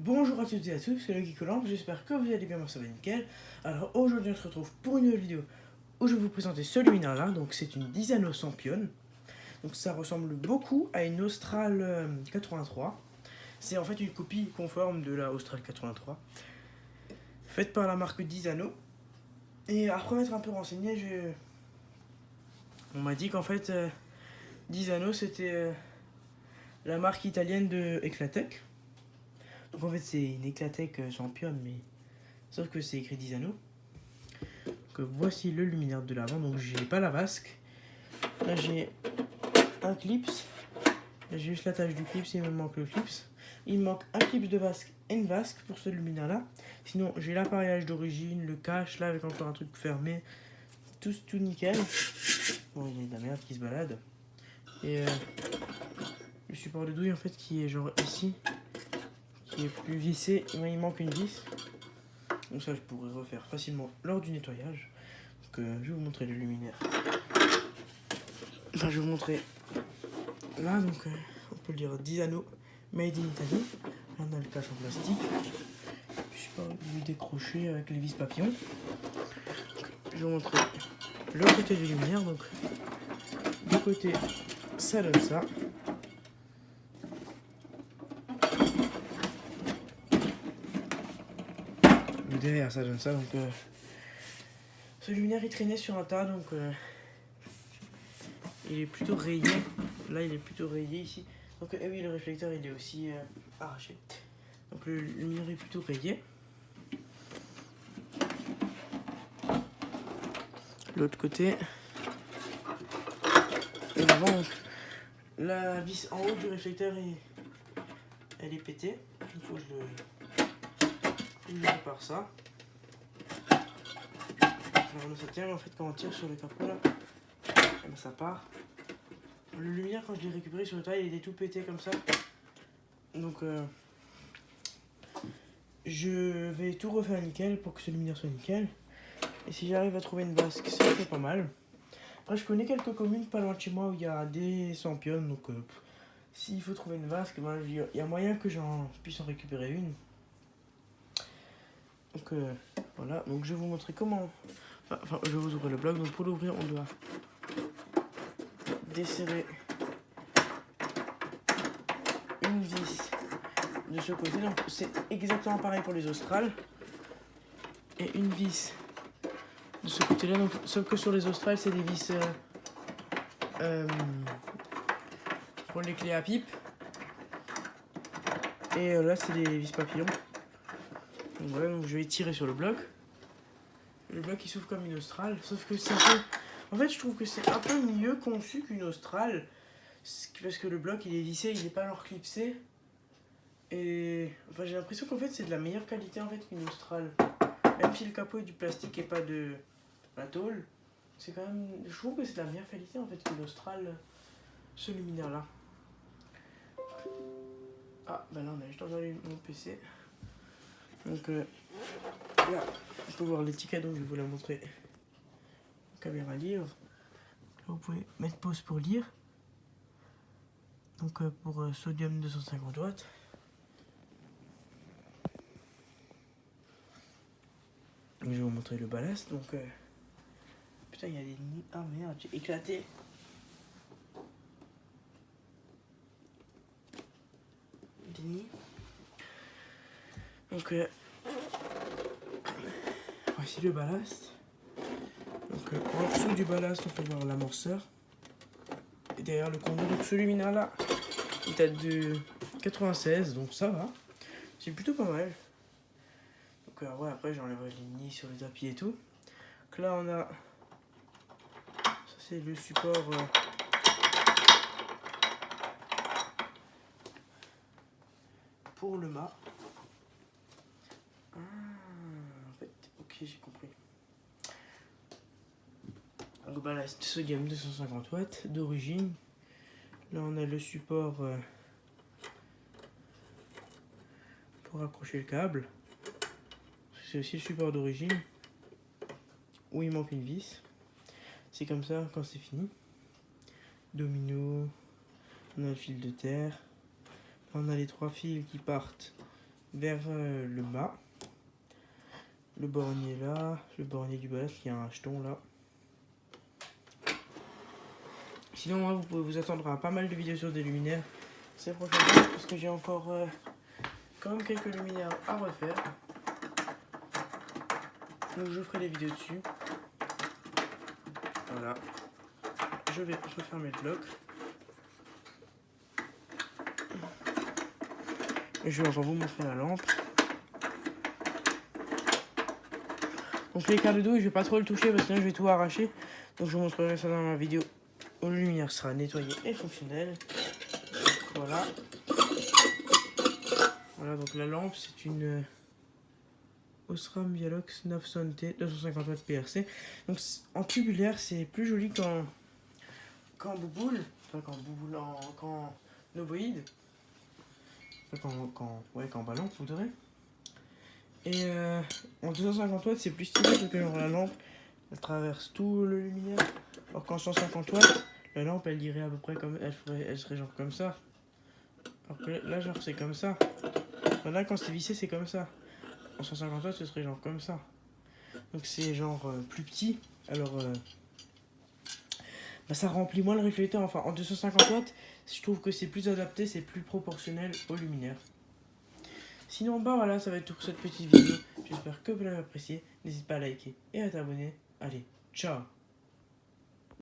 Bonjour à toutes et à tous, c'est Lucky Colombe, j'espère que vous allez bien, moi ça va nickel. Alors aujourd'hui on se retrouve pour une nouvelle vidéo où je vais vous présenter ce luminaire là, donc c'est une Disano Sampion. Donc ça ressemble beaucoup à une Austral 83. C'est en fait une copie conforme de la Austral 83, faite par la marque Disano. Et après m'être un peu renseigné, on m'a dit qu'en fait Disano c'était la marque italienne de Eclatec. Donc en fait c'est une Eclatec Champion, mais sauf que c'est écrit Disano. Donc voici le luminaire de l'avant, donc j'ai pas la vasque. Là j'ai un clips, j'ai juste l'attache du clips, il me manque le clips. Il me manque un clips de vasque et une vasque pour ce luminaire là. Sinon j'ai l'appareillage d'origine, le cache là avec encore un truc fermé, tout nickel. Bon il y a de la merde qui se balade. Et le support de douille en fait qui est genre ici, qui est plus vissé, il manque une vis. Donc ça je pourrais refaire facilement lors du nettoyage. Donc je vais vous montrer le luminaire. Enfin je vais vous montrer là, donc on peut le dire Disano Made in Italy. Là on a le cache en plastique. Je sais pas, lui décrocher avec les vis papillons. Donc, je vais vous montrer le côté du luminaire. Donc du côté ça donne ça. Derrière ça donne ça. Donc ce luminaire il traînait sur un tas, donc il est plutôt rayé. Là il est plutôt rayé ici. Donc oui, le réflecteur il est aussi arraché. Donc le luminaire est plutôt rayé. L'autre côté, et avant, donc, la vis en haut du réflecteur elle est pétée. Il faut que je répare ça. Alors ça tient, mais en fait quand on tire sur le capot là, ben, ça part. Le luminaire quand je l'ai récupéré sur le tas il était tout pété comme ça. Donc je vais tout refaire nickel pour que ce luminaire soit nickel. Et si j'arrive à trouver une vasque, ça fait pas mal. Après je connais quelques communes pas loin de chez moi où il y a des Sampionnes, donc s'il faut trouver une vasque, ben, il y a moyen que j'en puisse en récupérer une. Donc voilà, donc je vais vous montrer comment. Enfin, je vais vous ouvrir le bloc. Donc pour l'ouvrir, on doit desserrer une vis de ce côté. Donc c'est exactement pareil pour les Australes. Et une vis de ce côté-là. Donc sauf que sur les Australes, c'est des vis pour les clés à pipe. Et là, c'est des vis papillons. Donc voilà, donc je vais tirer sur le bloc. Le bloc il s'ouvre comme une Australe, sauf que c'est un peu... En fait je trouve que c'est un peu mieux conçu qu'une Australe, parce que le bloc il est vissé, il n'est pas genre clipsé. Et enfin j'ai l'impression qu'en fait c'est de la meilleure qualité en fait qu'une Australe. Même si le capot est du plastique et pas de la tôle, c'est quand même... Je trouve que c'est de la meilleure qualité en fait qu'une Australe, ce luminaire là. Ah bah là on a juste entendu mon PC. Donc là on peut voir l'étiquette, donc je vais vous la montrer. Caméra livre. Là, vous pouvez mettre pause pour lire. Donc pour sodium 250 watts. Je vais vous montrer le ballast. Donc putain il y a des nids. Ah merde, j'ai éclaté. Des nids. Donc voici le ballast. Donc en dessous du ballast on peut voir l'amorceur. Et derrière le conduit. Donc ce luminaire là il date de 96, donc ça va. C'est plutôt pas mal. Donc ouais, après j'enlèverai les nids sur le tapis et tout. Donc là on a... Ça c'est le support... pour le mât. Ah, en fait, ok j'ai compris. Donc ballast sodium 250 watts d'origine. Là on a le support pour accrocher le câble. C'est aussi le support d'origine où il manque une vis. C'est comme ça quand c'est fini. Domino, on a le fil de terre. On a les 3 fils qui partent vers le bas. Le bornier là, le bornier du bas, il y a un jeton là. Sinon, moi, vous pouvez vous attendre à pas mal de vidéos sur des luminaires ces prochains jours parce que j'ai encore quand même quelques luminaires à refaire. Donc je ferai des vidéos dessus. Voilà. Je vais refermer le bloc. Et je vais encore vous montrer la lampe. Donc l'écart de dos, je vais pas trop le toucher parce que sinon je vais tout arracher. Donc je vous montrerai ça dans ma vidéo où le luminaire sera nettoyé et fonctionnel. Voilà. Voilà, donc la lampe, c'est une Osram Vialox 900T 250 watts PRC. Donc en tubulaire, c'est plus joli qu'en bouboule. Enfin, qu'en bouboule, qu'en ovoïde. Enfin, qu'en ballon, vous voudrez. Et en 250 watts, c'est plus stylé parce que genre, la lampe, elle traverse tout le luminaire. Alors qu'en 150 watts, la lampe, elle irait à peu près comme... Elle serait genre comme ça. Alors que là, genre, c'est comme ça. Enfin, là, quand c'est vissé, c'est comme ça. En 150 watts, ce serait genre comme ça. Donc c'est genre plus petit. Alors, bah, ça remplit moins le réflecteur. Enfin, en 250 watts, je trouve que c'est plus adapté, c'est plus proportionnel au luminaire. Sinon, bah voilà, ça va être tout pour cette petite vidéo. J'espère que vous l'avez apprécié. N'hésite pas à liker et à t'abonner. Allez, ciao!